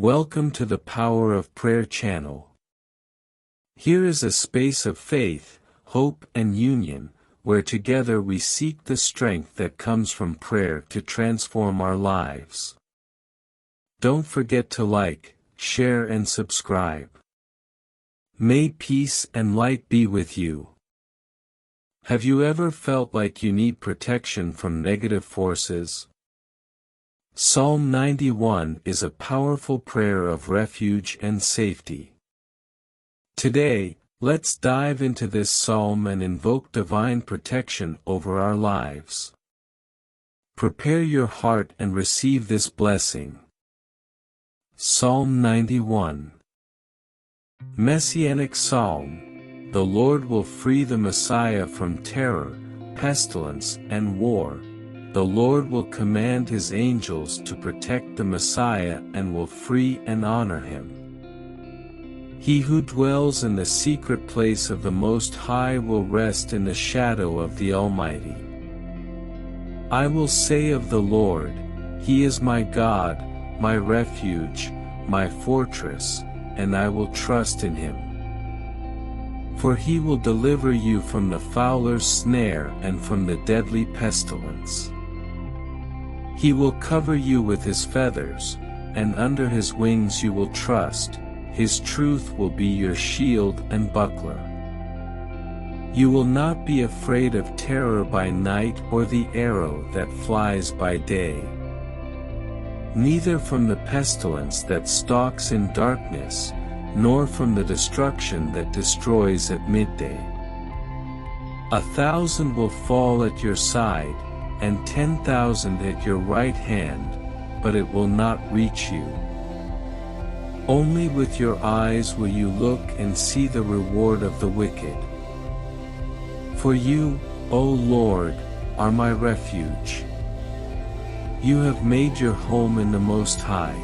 Welcome to the Power of Prayer channel. Here is a space of faith, hope and union, where together we seek the strength that comes from prayer to transform our lives. Don't forget to like, share and subscribe. May peace and light be with you. Have you ever felt like you need protection from negative forces? Psalm 91 is a powerful prayer of refuge and safety. Today, let's dive into this psalm and invoke divine protection over our lives. Prepare your heart and receive this blessing. Psalm 91. Messianic Psalm. The Lord will free the Messiah from terror, pestilence and war. The Lord will command His angels to protect the Messiah and will free and honor him. He who dwells in the secret place of the Most High will rest in the shadow of the Almighty. I will say of the Lord, He is my God, my refuge, my fortress, and I will trust in Him. For He will deliver you from the fowler's snare and from the deadly pestilence. He will cover you with His feathers, and under His wings you will trust. His truth will be your shield and buckler. You will not be afraid of terror by night or the arrow that flies by day. Neither from the pestilence that stalks in darkness, nor from the destruction that destroys at midday. 1,000 will fall at your side, and 10,000 at your right hand, but it will not reach you. Only with your eyes will you look and see the reward of the wicked. For you, O Lord, are my refuge. You have made your home in the Most High.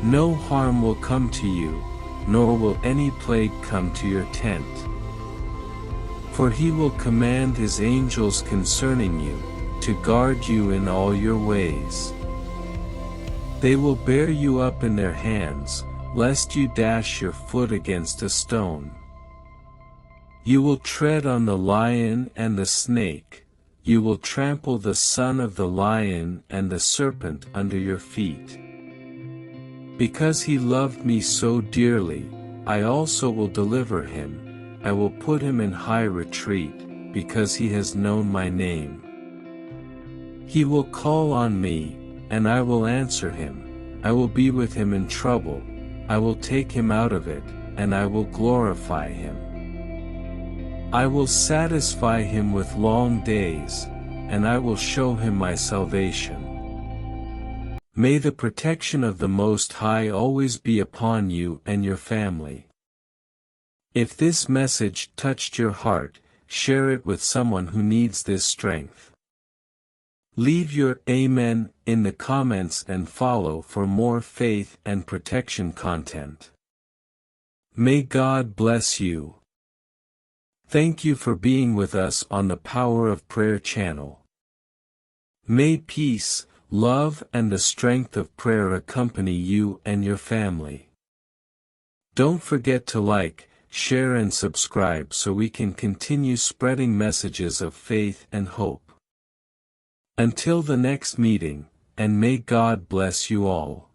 No harm will come to you, nor will any plague come to your tent. For He will command His angels concerning you, to guard you in all your ways. They will bear you up in their hands, lest you dash your foot against a stone. You will tread on the lion and the snake, you will trample the son of the lion and the serpent under your feet. Because He loved me so dearly, I also will deliver him, I will put him in high retreat, because he has known my name. He will call on me, and I will answer him, I will be with him in trouble, I will take him out of it, and I will glorify him. I will satisfy him with long days, and I will show him my salvation. May the protection of the Most High always be upon you and your family. If this message touched your heart, share it with someone who needs this strength. Leave your Amen in the comments and follow for more faith and protection content. May God bless you. Thank you for being with us on the Power of Prayer channel. May peace, love and the strength of prayer accompany you and your family. Don't forget to like, share and subscribe so we can continue spreading messages of faith and hope. Until the next meeting, and may God bless you all.